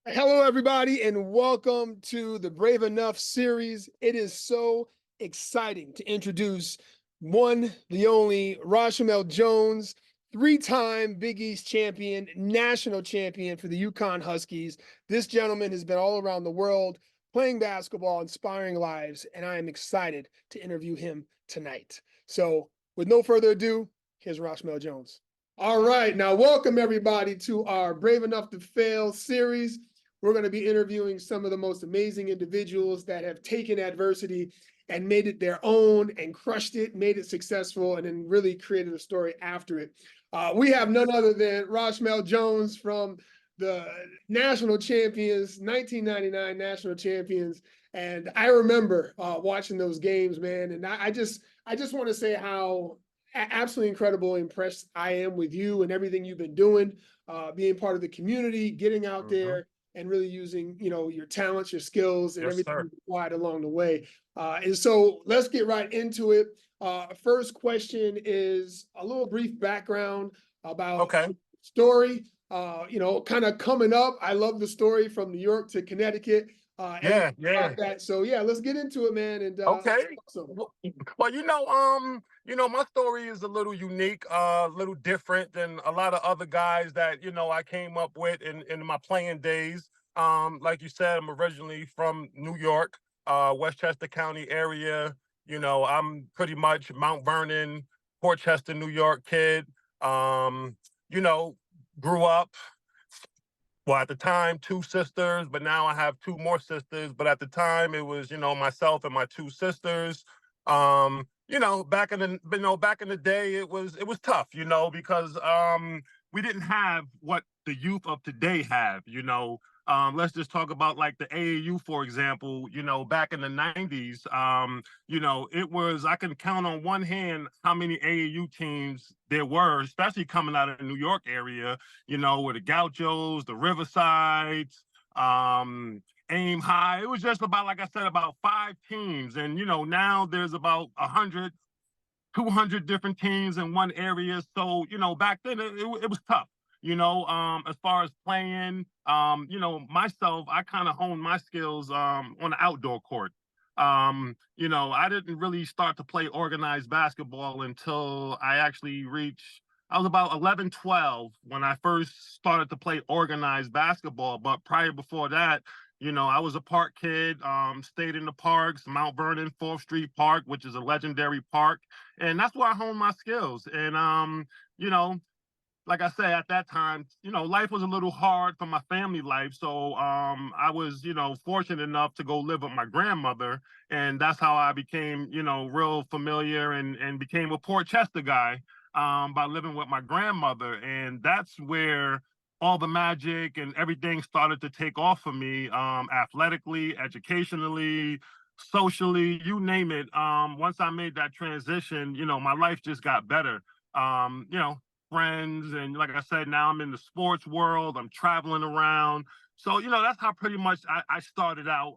Hello, everybody, and welcome to the Brave Enough series. It is so exciting to introduce the only Rashamel Jones, three-time Big East champion, national champion for the UConn Huskies. This gentleman has been all around the world playing basketball, inspiring lives, and I am excited to interview him tonight. So, with no further ado, here's Rashamel Jones. All right, now welcome everybody to our Brave Enough to Fail series. We're going to be interviewing some of the most amazing individuals that have taken adversity and made it their own and crushed it, made it successful, and then really created a story after it. We have none other than Rashamel Jones from the national champions, 1999 national champions. And I remember watching those games, man. And I just want to say how absolutely incredible, impressed I am with you and everything you've been doing, being part of the community, getting out there and really using, your talents, your skills, and everything you've acquired along the way. And so let's get right into it. First question is a little brief background about the story. Kind of coming up. I love the story from New York to Connecticut. Yeah. That. So yeah, let's get into it, man. And awesome. Well, my story is a little unique, a little different than a lot of other guys that I came up with in my playing days. Like you said, I'm originally from New York, Westchester County area. I'm pretty much Mount Vernon, Port Chester, New York kid. You know, grew up. Well, at the time, two sisters, but now I have two more sisters. But at the time, it was, myself and my two sisters. Back in the day, it was tough, because we didn't have what the youth of today have. Let's just talk about like the AAU, for example. Back in the 90s, it was, I can count on one hand how many AAU teams there were, especially coming out of the New York area, with the Gauchos, the Riversides, Aim High. It was just about, like I said, about 5 teams. And, now there's about 100, 200 different teams in one area. So, back then it was tough. As far as playing, myself, I kind of honed my skills on the outdoor court. I didn't really start to play organized basketball until I was about 11, 12 when I first started to play organized basketball. But before that, I was a park kid, stayed in the parks, Mount Vernon, 4th Street Park, which is a legendary park. And that's where I honed my skills. And, like I say, at that time, life was a little hard for my family life. So I was, fortunate enough to go live with my grandmother. And that's how I became, real familiar and became a Port Chester guy by living with my grandmother. And that's where all the magic and everything started to take off for me, athletically, educationally, socially, you name it. Once I made that transition, my life just got better. Friends, and like I said, now I'm in the sports world. I'm traveling around. So, that's how pretty much I started out,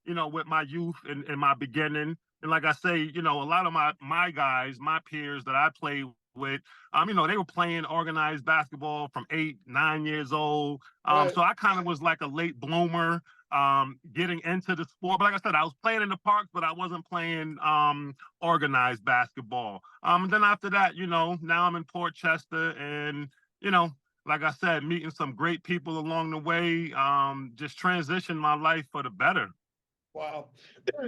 with my youth and my beginning. And like I say, a lot of my guys, my peers that I played with, they were playing organized basketball from 8, 9 years old. So I kind of was like a late bloomer, getting into the sport. But like I said, I was playing in the parks, but I wasn't playing organized basketball. Then after that, now I'm in Port Chester, and like I said, meeting some great people along the way, just transitioned my life for the better. Wow.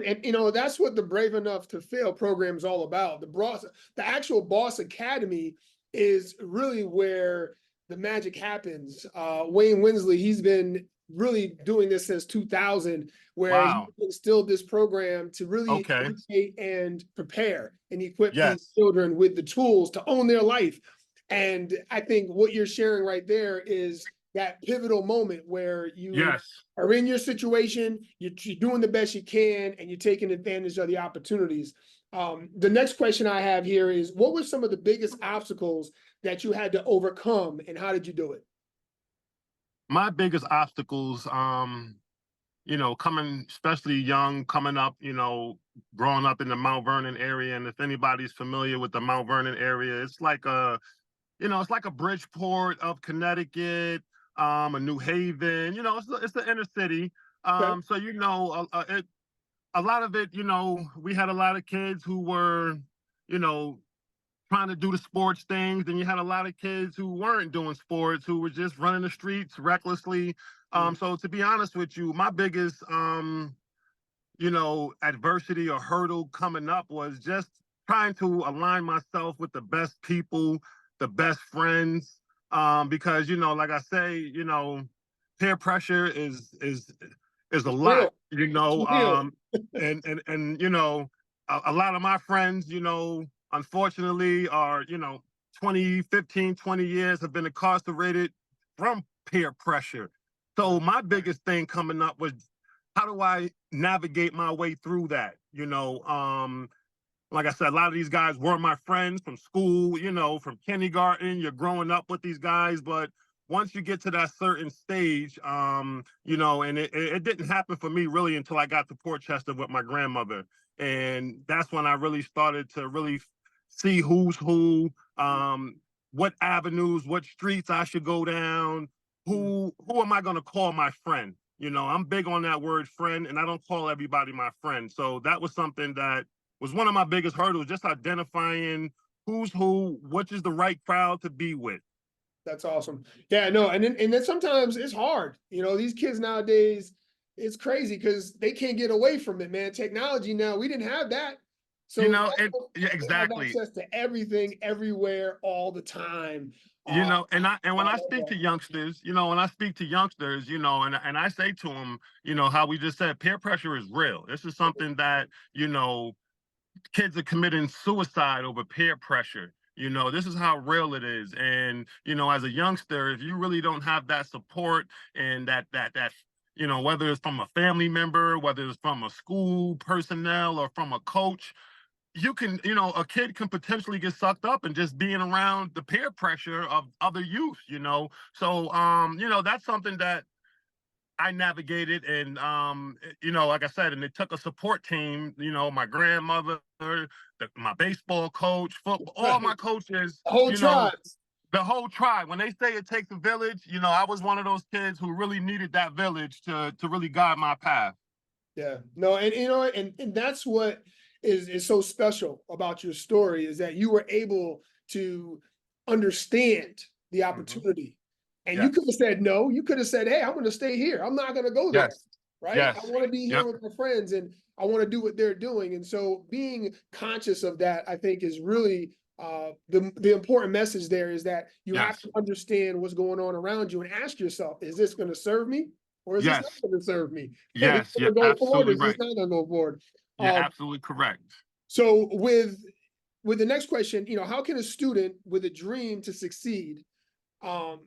And that's what the Brave Enough to Fail program is all about. The actual Boss Academy is really where the magic happens. Wayne Winsley, he's been really doing this since 2000, where he instilled this program to really educate and prepare and equip these children with the tools to own their life. And I think what you're sharing right there is that pivotal moment where you are in your situation, you're doing the best you can, and you're taking advantage of the opportunities. The next question I have here is, what were some of the biggest obstacles that you had to overcome, and how did you do it? My biggest obstacles, coming, especially young, coming up, growing up in the Mount Vernon area. And if anybody's familiar with the Mount Vernon area, it's like a Bridgeport of Connecticut, a New Haven. It's the inner city. Okay. So a lot of it, we had a lot of kids who were, you know, trying to do the sports things. Then you had a lot of kids who weren't doing sports, who were just running the streets recklessly. Mhm. So to be honest with you, my biggest adversity or hurdle coming up was just trying to align myself with the best people, the best friends. Because, like I say, peer pressure is a It's lot, real. It's real. and a lot of my friends, unfortunately are, 20, 15, 20 years have been incarcerated from peer pressure. Yeah. So my biggest thing coming up was, how do I navigate my way through that? Like I said, a lot of these guys were my friends from school, from kindergarten. You're growing up with these guys, but once you get to that certain stage, and it didn't happen for me really until I got to Port Chester with my grandmother. And that's when I really started to really see who's who, what avenues, what streets I should go down, Mhm. who am I going to call my friend? I'm big on that word friend, and I don't call everybody my friend. So that was something that was one of my biggest hurdles, just identifying who's who, which is the right crowd to be with. That's awesome. Yeah, no, and then sometimes it's hard. These kids nowadays, it's crazy because they can't get away from it, man. Technology now, we didn't have that. So Yeah, they have exactly. access to everything, everywhere, all the time. You Uh, know, and when I I love speak that. to youngsters, and I say to them, how we just said, peer pressure is real. This is something that, kids are committing suicide over peer pressure. This is how real it is. And, as a youngster, if you really don't have that support and whether it's from a family member, whether it's from a school personnel or from a coach, a kid can potentially get sucked up and just being around the peer pressure of other youth. So, that's something that I navigated, and like I said, and it took a support team. My grandmother, my baseball coach, football, all my Right. coaches. The whole tribe. The whole tribe. When they say it takes a village, I was one of those kids who really needed that village to really guide my path. Yeah. No, and and that's what is so special about your story is that you were able to understand the Hmm. opportunity. And you Yes. could have said no. You could have said, "Hey, I'm going to stay here. I'm not going to go there." Yes. Right? I Yes. want to be here Yep. with my friends and I want to do what they're doing. And so being conscious of that, I think, is really the important message there is that you have Yes. to understand what's going on around you and ask yourself, is this going to serve me? Or is this not Yes. going to serve me? Is it Yes. going You're to go forward? absolutely Is this right. not going to go forward? You're Um, absolutely correct. so with the next question, how can a student with a dream to succeed, um,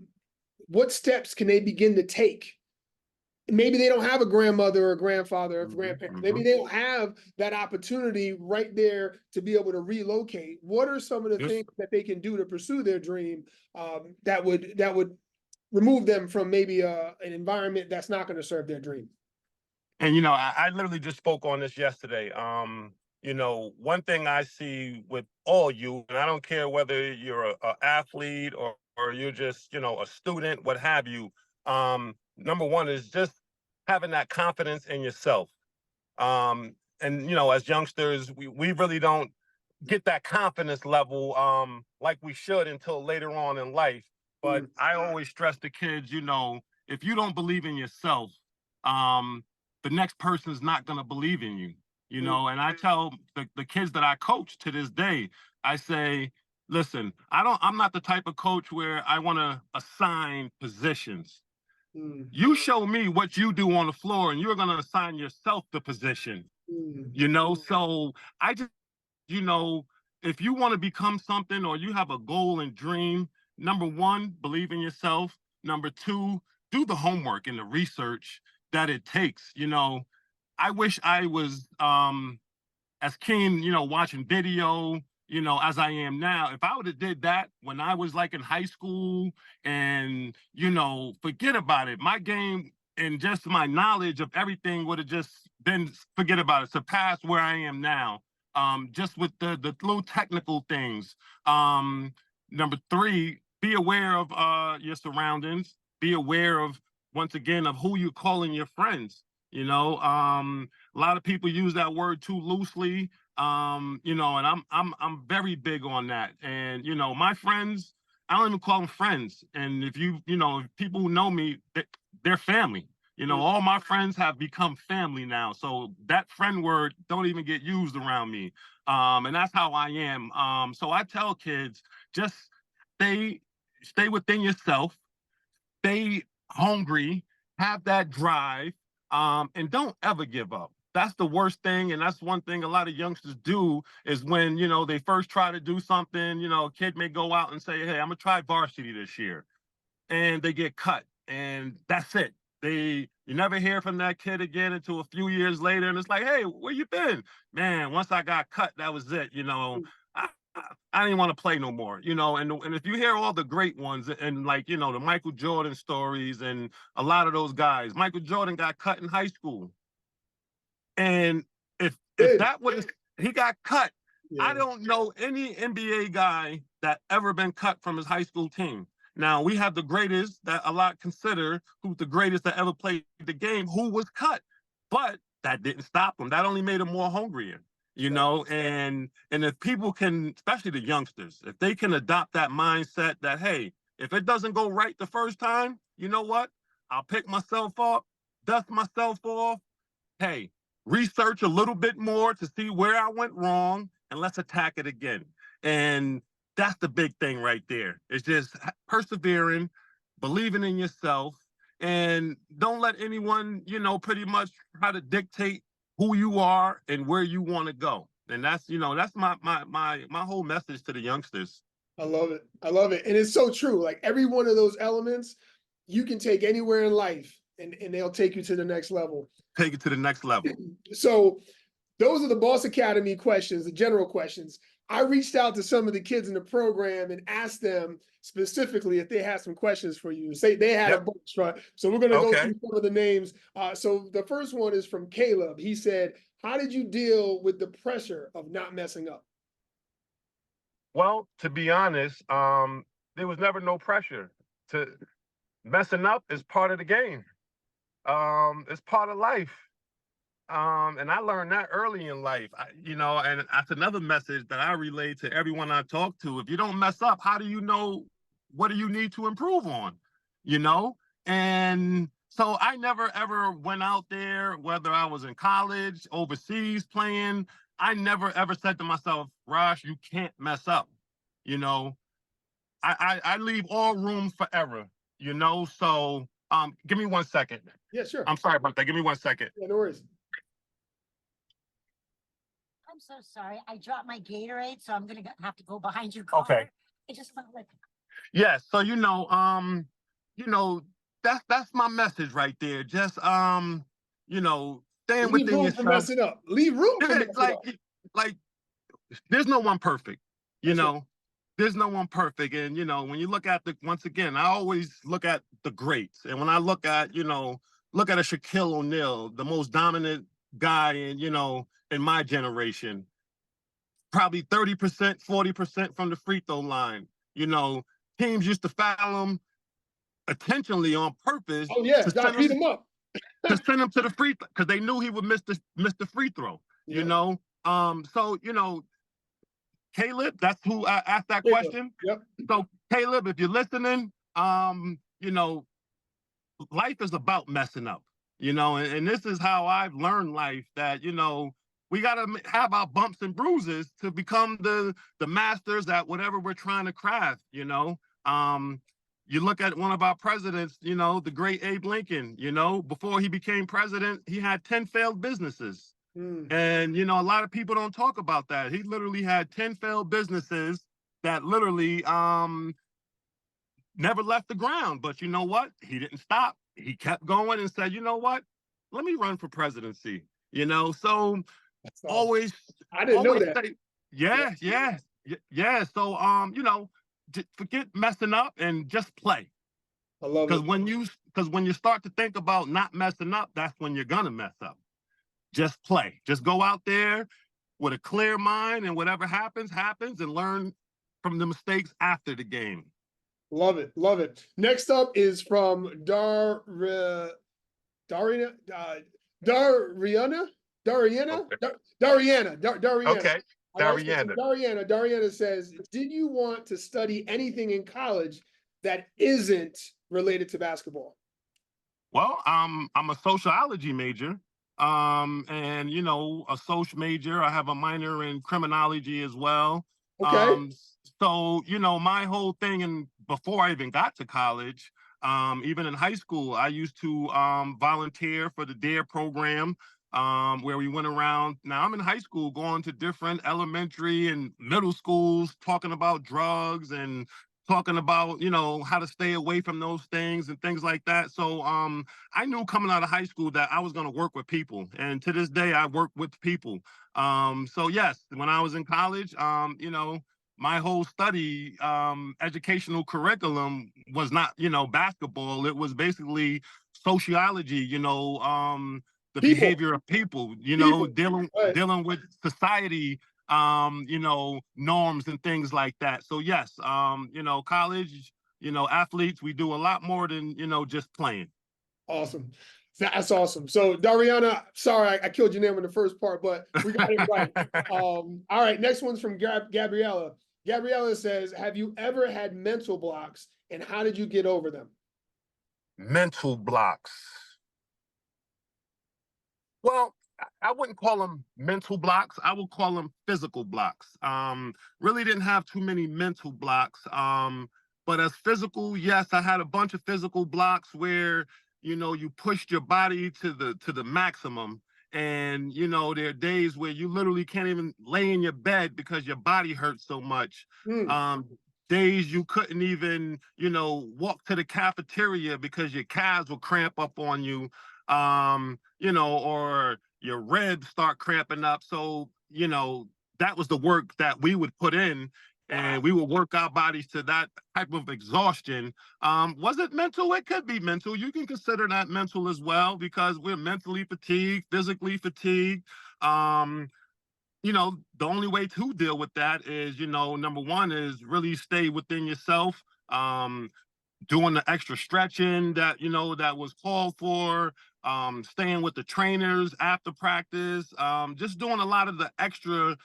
what steps can they begin to take? Maybe they don't have a grandmother or a grandfather or Hmm. grandparent. Maybe Hmm. they don't have that opportunity right there to be able to relocate. What are some of the This things that they can do to pursue their dream that would remove them from maybe an environment that's not going to serve their dream? And I literally just spoke on this yesterday. One thing I see with all you, and I don't care whether you're a athlete or you're just, a student, what have you. Number one is just having that confidence in yourself. And as youngsters, we really don't get that confidence level like we should until later on in life. But Mm, I always stress the kids, if you don't believe in yourself, um, the next person's not going to believe in you. mm, And I tell the kids that I coach to this day, I say, listen, I'm not the type of coach where I want to assign positions. mm, You show me what you do on the floor and you're going to assign yourself the position. mm, So I just, you know, if you want to become something or you have a goal and dream, number one, believe in yourself. Number two, do the homework and the research that it takes. I wish I was as keen, watching video, as I am now. If I would have did that when I was like in high school and, forget about it. My game and just my knowledge of everything would have just been, forget about it, surpassed where I am now. Just with the little technical things. Number three, be aware of your surroundings. be aware of, once again, of who you're calling your friends. A lot of people use that word too loosely. And I'm very big on that. And my friends, I don't even call them friends. And if people who know me, they're family. All my friends have become family now. So that friend word don't even get used around me. And that's how I am. So I tell kids, just stay within yourself, stay hungry, have that drive, and don't ever give up. That's the worst thing, and that's one thing a lot of youngsters do is when they first try to do something. A kid may go out and say, "Hey, I'm gonna try varsity this year," and they get cut, and that's it. You never hear from that kid again until a few years later, and it's like, "Hey, where you been, man? Once I got cut, that was it." I didn't want to play no more, and if you hear all the great ones and like, the Michael Jordan stories and a lot of those guys, Michael Jordan got cut in high school. And if that was, he got cut. Yeah. I don't know any NBA guy that ever been cut from his high school team. Now we have the greatest that a lot consider who's the greatest that ever played the game, who was cut, but that didn't stop him. That only made him more hungrier. And if people can, especially the youngsters, if they can adopt that mindset that, hey, if it doesn't go right the first time, you know what? I'll pick myself up, dust myself off. Hey, research a little bit more to see where I went wrong, and let's attack it again. And that's the big thing right there. It's just persevering, believing in yourself, and don't let anyone, pretty much try to dictate who you are and where you want to go. And that's my whole message to the youngsters. I love it. I love it. And it's so true. Like every one of those elements you can take anywhere in life and they'll take you to the next level. Take it to the next level. So those are the Boss Academy questions, the general questions. I reached out to some of the kids in the program and asked them specifically if they had some questions for you. Say they had a bunch, right? So we're going to go through some of the names. So the first one is from Caleb. He said, "How did you deal with the pressure of not messing up?" Well, to be honest, there was never no pressure. Messing up is part of the game. It's part of life. And I learned that early in life, and that's another message that I relay to everyone I talk to. If you don't mess up, how do you know what do you need to improve on? And so I never ever went out there, whether I was in college, overseas playing. I never ever said to myself, "Rosh, you can't mess up." I leave all room for error. So give me 1 second. Yeah, sure. I'm sorry about that. Give me 1 second. Yeah, no worries. I'm so sorry. I dropped my Gatorade, so I'm gonna have to go behind your car. Okay. It just felt like. Yes. So that's my message right there. Just staying Leave within room yourself. for messing up. Leave room for messing up. Like there's no one perfect. There's no one perfect. And when you look at once again, I always look at the greats. And when I look at a Shaquille O'Neal, the most dominant guy in my generation, probably 30%, 40% from the free throw line. Teams used to foul him intentionally on purpose. Oh yeah, to beat him up. To send him to the free throw because they knew he would miss the free throw. So Caleb, that's who I asked that question. Yep. So Caleb, if you're listening, life is about messing up. And this is how I've learned life, that we got to have our bumps and bruises to become the masters at whatever we're trying to craft. You look at one of our presidents, the great Abe Lincoln. Before he became president, he had 10 failed businesses. And a lot of people don't talk about that. He literally had 10 failed businesses that literally never left the ground. But you know what? He didn't stop. He kept going and said, "You know what? Let me run for presidency." So always, I didn't know that. Say, yeah. So forget messing up and just play. I love it. Because when you start to think about not messing up, that's when you're gonna mess up. Just play. Just go out there with a clear mind, and whatever happens, and learn from the mistakes after the game. Love it. Love it. Next up is from Dariana, Dariana, Dariana, Okay. Dariana. Okay. All right. So Dariana. Dariana says, did you want to study anything in college that isn't related to basketball? Well, I'm a sociology major, and a social major. I have a minor in criminology as well. Okay. So my whole thing, and before I even got to college, even in high school, I used to volunteer for the DARE program, where we went around. Now I'm in high school, going to different elementary and middle schools, talking about drugs and talking about how to stay away from those things and things like that. So I knew coming out of high school that I was going to work with people, and to this day I work with people. So yes, when I was in college, my whole study educational curriculum was not basketball. It was basically sociology, the People, behavior of people, people. dealing Right. dealing with society, norms and things like that. So yes, college, athletes, we do a lot more than, just playing. Awesome. That's awesome. So Dariana, sorry, I killed your name in the first part, but we got it right. All right, next one's from Gabriella. Gabriella says, have you ever had mental blocks and how did you get over them? Mental blocks. Well, I wouldn't call them mental blocks. I would call them physical blocks. Really didn't have too many mental blocks. But as physical, yes, I had a bunch of physical blocks where, you pushed your body to the maximum. And, there are days where you literally can't even lay in your bed because your body hurts so much. Mm, Um, days you couldn't even, walk to the cafeteria because your calves will cramp up on you, or your ribs start cramping up. So, that was the work that we would put in, wow. and we would work our bodies to that type of exhaustion. Was it mental? It could be mental. You can consider that mental as well, because we're mentally fatigued, physically fatigued. Um, the only way to deal with that is, number one is really stay within yourself. Doing the extra stretching that that was called for, staying with the trainers after practice, just doing a lot of the extra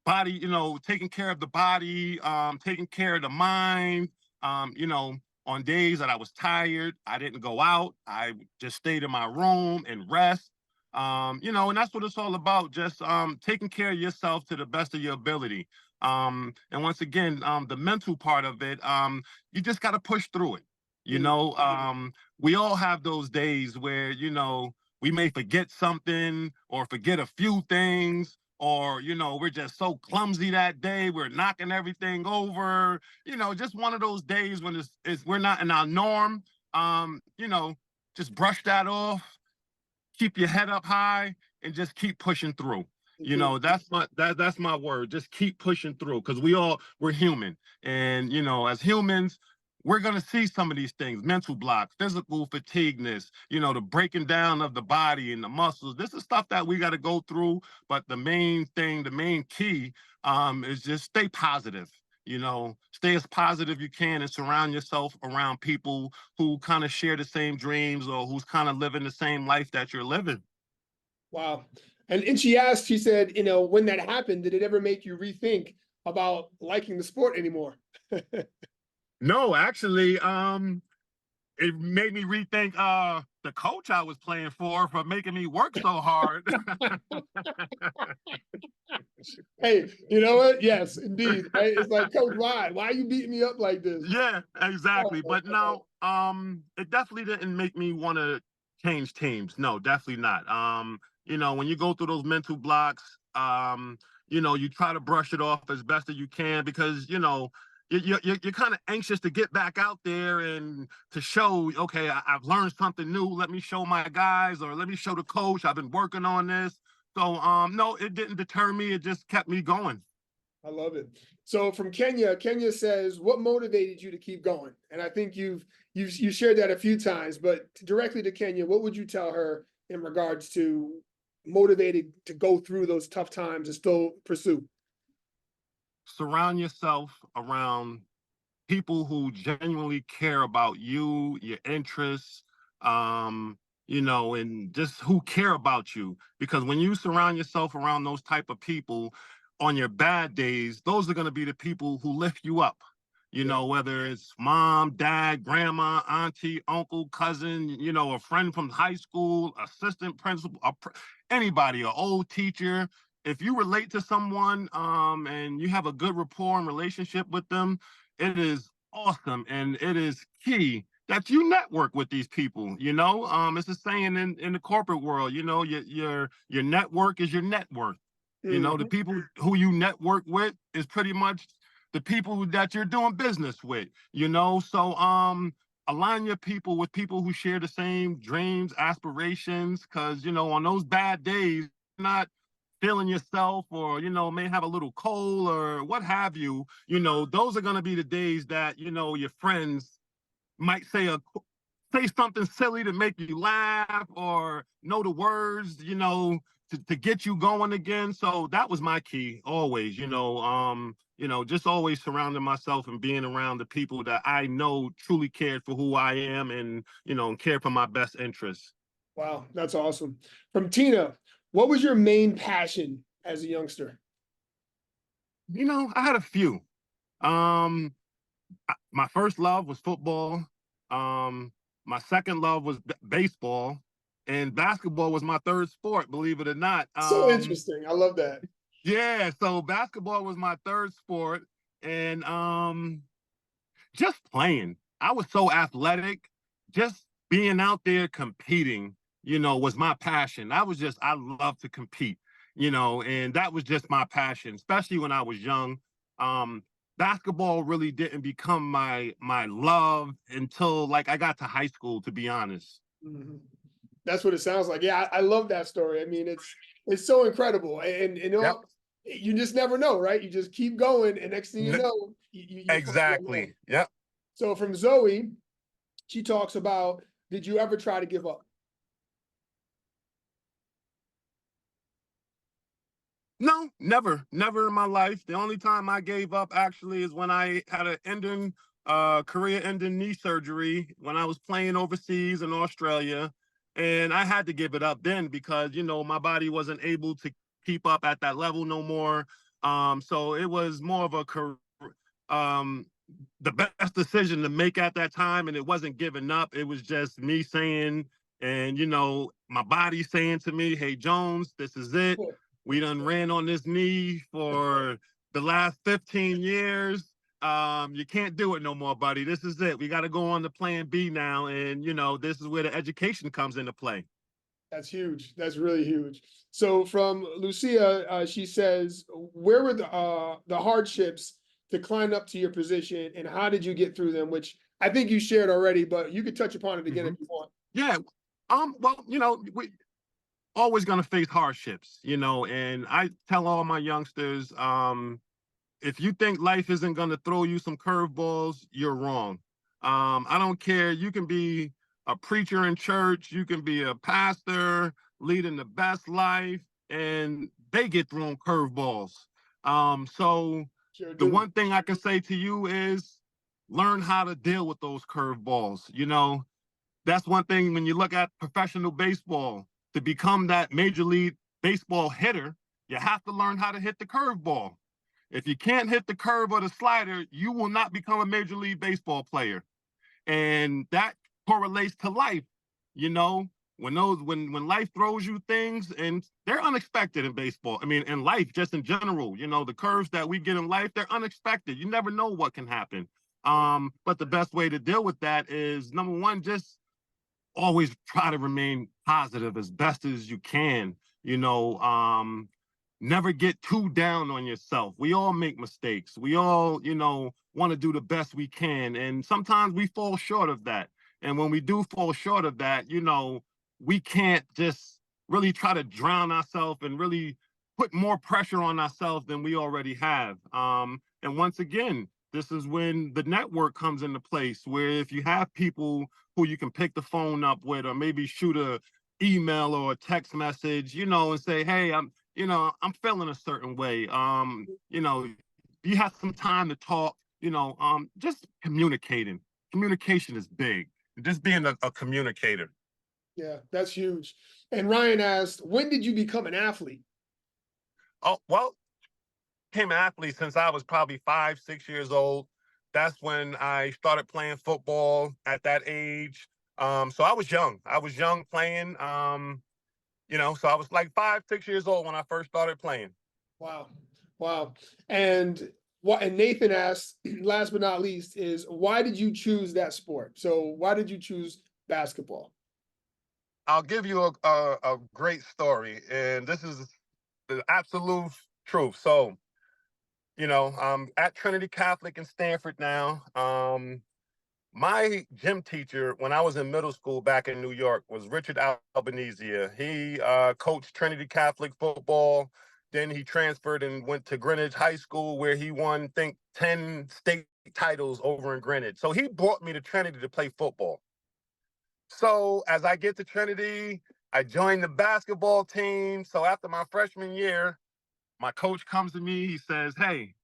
body, taking care of the body, taking care of the mind. On days that I was tired, I didn't go out. I just stayed in my room and rest. And that's what it's all about, just taking care of yourself to the best of your ability. And once again, the mental part of it, you just got to push through it. Mm, We all have those days where, we may forget something or forget a few things, or we're just so clumsy that day, we're knocking everything over, just one of those days when it's we're not in our norm. Just brush that off, keep your head up high, and just keep pushing through. mhm. That's my word. Just keep pushing through, because we're human. And as humans, we're gonna see some of these things: mental blocks, physical fatigueness, the breaking down of the body and the muscles. This is stuff that we got to go through. But the main thing, the main key, is just stay positive. Stay as positive you can, and surround yourself around people who kind of share the same dreams, or who's kind of living the same life that you're living. Wow. And she asked, she said, when that happened, did it ever make you rethink about liking the sport anymore? No, actually, it made me rethink the coach I was playing for making me work so hard. Hey, you know what? Yes, indeed. Right? It's like, Coach, why? Why are you beating me up like this? Yeah, Oh, exactly. my But God. no, it definitely didn't make me want to change teams. No, definitely not. When you go through those mental blocks, you try to brush it off as best as you can, because you're kind of anxious to get back out there and to show, okay, I've learned something new. Let me show my guys, or let me show the coach I've been working on this. So no, it didn't deter me. It just kept me going. I love it. So from Kenya, Kenya says, what motivated you to keep going? And I think you shared that a few times, but directly to Kenya, what would you tell her in regards to motivated to go through those tough times and still pursue? Surround yourself around people who genuinely care about you, your interests, and just who care about you. Because when you surround yourself around those type of people on your bad days, those are going to be the people who lift you up. Whether it's mom, dad, grandma, auntie, uncle, cousin, a friend from high school, assistant principal, anybody, an old teacher. If you relate to someone and you have a good rapport and relationship with them, it is awesome, and it is key that you network with these people. It's a saying in the corporate world. Your network is your net worth. The people who you network with is pretty much the people that you're doing business with. So align your people with people who share the same dreams, aspirations, because on those bad days, you're not feeling yourself, or may have a little cold or what have you. Those are going to be the days that your friends might say something silly to make you laugh, or know the words, to get you going again. So that was my key always, just always surrounding myself and being around the people that I know truly cared for who I am, and cared for my best interests. Wow, that's awesome. From Tina, what was your main passion as a youngster? I had a few. My first love was football. My second love was baseball, and basketball was my third sport, believe it or not. So interesting. I love that. Yeah, so basketball was my third sport, and just playing. I was so athletic. Just being out there competing, was my passion. I love to compete, and that was just my passion, especially when I was young. Um, Basketball really didn't become my love until like I got to high school, to be honest. Mhm. That's what it sounds like. Yeah, I love that story. I mean, it's so incredible, and Yep. you just never know, right? You just keep going, and next thing you know, you're Exactly. Yep. So from Zoe, she talks about, did you ever try to give up? No, never in my life. The only time I gave up actually is when I had career-ending knee surgery when I was playing overseas in Australia, and I had to give it up then because my body wasn't able to keep up at that level no more. So it was more of um, the best decision to make at that time, and it wasn't giving up. It was just me saying, and my body saying to me, "Hey Jones, this is it. We done ran on this knee for the last 15 years. You can't do it no more, buddy. This is it. We got to go on to plan B now." And, this is where the education comes into play. That's huge. That's really huge. So from Lucia, she says, where were the hardships to climb up to your position, and how did you get through them? Which I think you shared already, but you could touch upon it again if you want. Yeah. Well, we always going to face hardships, and I tell all my youngsters, if you think life isn't going to throw you some curveballs, you're wrong. I don't care. You can be a preacher in church, you can be a pastor leading the best life, and they get thrown curveballs. So Sure the do. one thing I can say to you is learn how to deal with those curveballs. That's one thing when you look at professional baseball. To become that major league baseball hitter, you have to learn how to hit the curveball. If you can't hit the curve or the slider, you will not become a major league baseball player. And that correlates to life. When life throws you things, and they're unexpected in baseball. I mean, in life, just in general, the curves that we get in life, they're unexpected. You never know what can happen. But the best way to deal with that is, number one, just always try to remain positive as best as you can. Never get too down on yourself. We all make mistakes. We all, want to do the best we can. And sometimes we fall short of that. And when we do fall short of that, we can't just really try to drown ourselves and really put more pressure on ourselves than we already have. And once again, this is when the network comes into place, where if you have people who you can pick the phone up with, or maybe shoot a email or a text message, and say, "Hey, I'm feeling a certain way. You have some time to talk." just communicating. Communication is big. Just being a communicator. Yeah, that's huge. And Ryan asked, when did you become an athlete? Oh, well, became an athlete since I was probably 5, 6 years old. That's when I started playing football at that age. So I was young. I was young playing. So I was like 5, 6 years old when I first started playing. Wow. Wow. And what and Nathan asked, last but not least, is why did you choose that sport? So why did you choose basketball? I'll give you a great story, and this is the absolute truth. So, I'm at Trinity Catholic in Stanford now. My gym teacher, when I was in middle school back in New York, was Richard Albanese. He coached Trinity Catholic football. Then he transferred and went to Greenwich High School, where he won, I think, 10 state titles over in Greenwich. So he brought me to Trinity to play football. So as I get to Trinity, I joined the basketball team. So after my freshman year, my coach comes to me. He says, "Hey,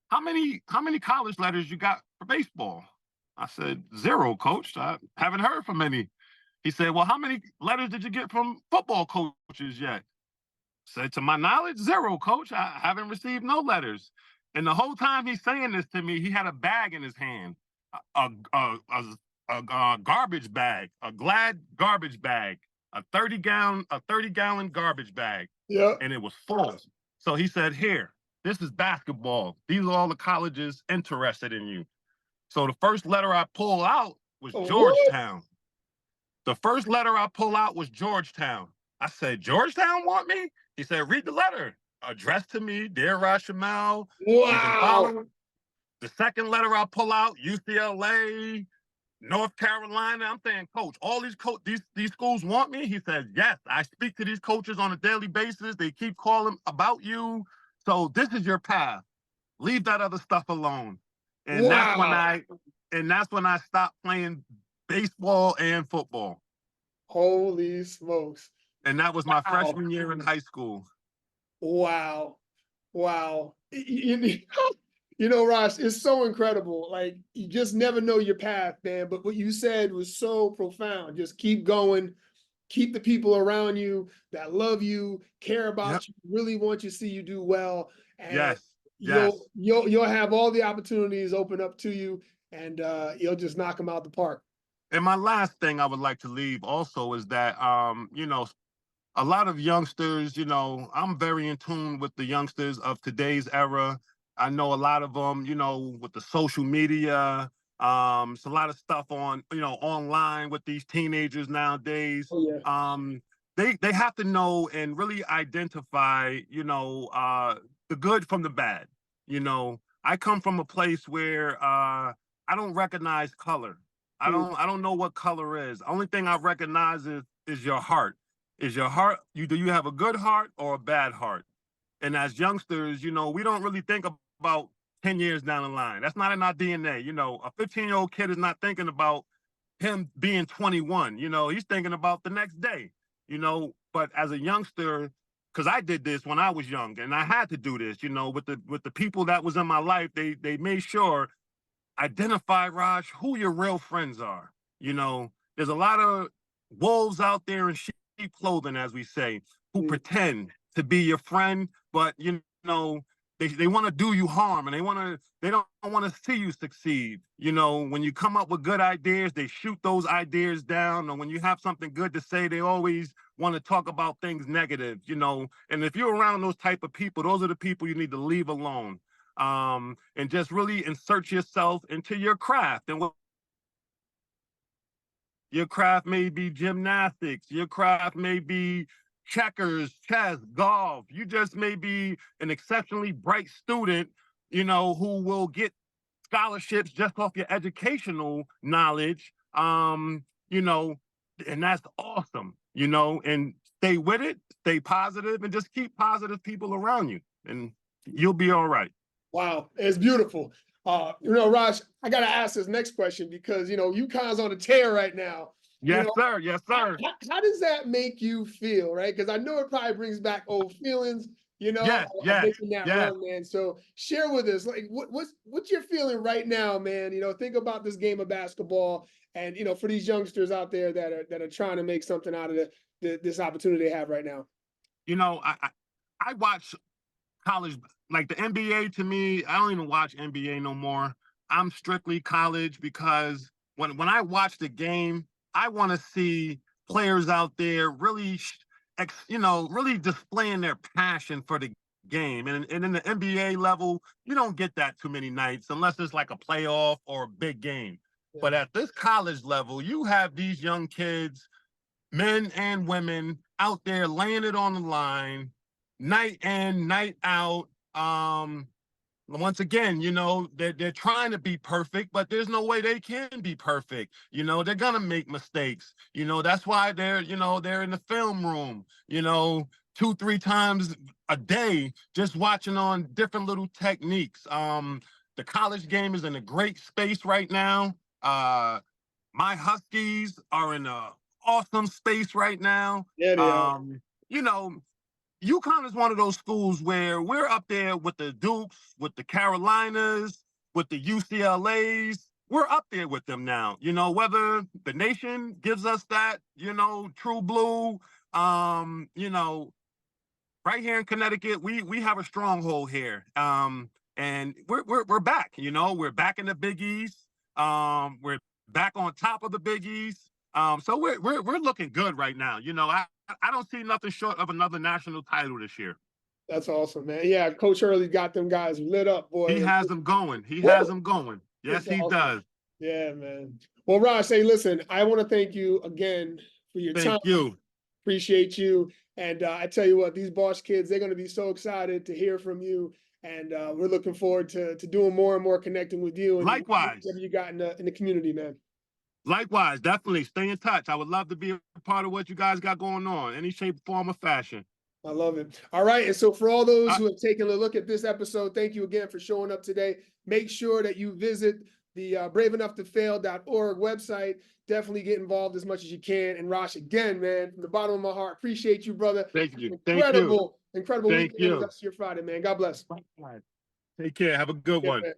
how many college letters you got for baseball?" I said, "Zero, coach. I haven't heard from any." He said, "Well, how many letters did you get from football coaches yet?" I said, "To my knowledge, zero, coach. I haven't received no letters." And the whole time he's saying this to me, he had a bag in his hand, a, a, a, a garbage bag, a Glad garbage bag, a 30-gallon garbage bag, Yeah. and it was full. So he said, "Here, this is basketball. These are all the colleges interested in you." So the first letter I pull out was What? Georgetown. The first letter I pull out was Georgetown. I said, "Georgetown want me?" He said, "Read the letter. Addressed to me, dear Rashamel. You can Wow. follow." The second letter I pull out, UCLA, North Carolina. I'm saying, "Coach, all these schools want me?" He says, "Yes, I speak to these coaches on a daily basis. They keep calling about you. So this is your path. Leave that other stuff alone." And Wow. that's when I stopped playing baseball and football. Holy smokes. And that was my Wow. freshman year in high school. Wow. Wow. Ross, it's so incredible. Like, you just never know your path, man. But what you said was so profound. Just keep going, keep the people around you that love you, care Yep. about you, really want you to see you do well, and Yes. you'll Yes. you'll you'll have all the opportunities open up to you, and you'll just knock them out the park. And my last thing I would like to leave also is that a lot of youngsters, I'm very in tune with the youngsters of today's era. I know a lot of them, with the social media. It's a lot of stuff online with these teenagers nowadays. Oh yeah. They have to know and really identify, the good from the bad. I come from a place where I don't recognize color. Mm, I don't know what color is. Only thing I recognize is your heart. Is your heart, do you have a good heart or a bad heart? And as youngsters, we don't really think about 10 years down the line. That's not in our DNA. A 15-year-old kid is not thinking about him being 21. He's thinking about the next day. But as a youngster, because I did this when I was young and I had to do this, with the people that was in my life, they made sure identify, Raj, who your real friends are. There's a lot of wolves out there in sheep clothing, as we say, who mm. pretend to be your friend, but they want to do you harm, and they don't want to see you succeed. When you come up with good ideas, they shoot those ideas down. And when you have something good to say, they always want to talk about things negative. And if you're around those type of people, those are the people you need to leave alone. And just really insert yourself into your craft. And your craft may be gymnastics, your craft may be checkers, chess, golf. You just may be an exceptionally bright student, who will get scholarships just off your educational knowledge. And that's awesome, and stay with it, stay positive, and just keep positive people around you, and you'll be all right. Wow, it's beautiful. Raj, I gotta ask this next question because UConn's on a tear right now. Yes, sir. Yes, How, sir. how does that make you feel, right? Because I know it probably brings back old feelings. you know, Yes, of yes, making that yes. run, man. So share with us, like, what's your feeling right now, man? You know, think about this game of basketball, and you know, for these youngsters out there that are trying to make something out of this opportunity they have right now. You know, I watch college, like the NBA. To me, I don't even watch NBA no more. I'm strictly college because when I watch the game, I want to see players out there really, really displaying their passion for the game. And in the NBA level, you don't get that too many nights unless it's like a playoff or a big game. Yeah. But at this college level, you have these young kids, men and women, out there laying it on the line, night in, night out. Once again, you know, they're trying to be perfect, but there's no way they can be perfect. You know, they're gonna make mistakes. You know, that's why they're in the film room, you know, 2-3 times a day, just watching on different little techniques. The college game is in a great space right now. My Huskies are in a awesome space right now. Yeah, they are. You know, UConn is one of those schools where we're up there with the Dukes, with the Carolinas, with the UCLAs. We're up there with them now. You know, whether the nation gives us that, you know, true blue, you know, right here in Connecticut, we have a stronghold here. And we're back, you know, we're back in the Big East. We're back on top of the Big East. So we're looking good right now. You know, I don't see nothing short of another national title this year. That's awesome, man. Yeah, Coach Hurley got them guys lit up, boy. He has them going. He Woo! has them going. Yes, It's he awesome. does. Yeah, man. Well, Raj, hey, listen, I want to thank you again for your time. Thank you. Appreciate you. And I tell you what, these Bosch kids, they're going to be so excited to hear from you. And we're looking forward to doing more and more connecting with you and Likewise. whatever you got in the community, man. Likewise, definitely stay in touch. I would love to be a part of what you guys got going on, any shape, form, or fashion. I love it. All right. And so for all those who have taken a look at this episode, thank you again for showing up today. Make sure that you visit the braveenoughtofail.org website. Definitely get involved as much as you can. And Rosh, again, man, from the bottom of my heart, appreciate you, brother. Thank you. Incredible Thank weekend. you. Rest of your Friday, man. God bless. Take care. Have a good one. Man.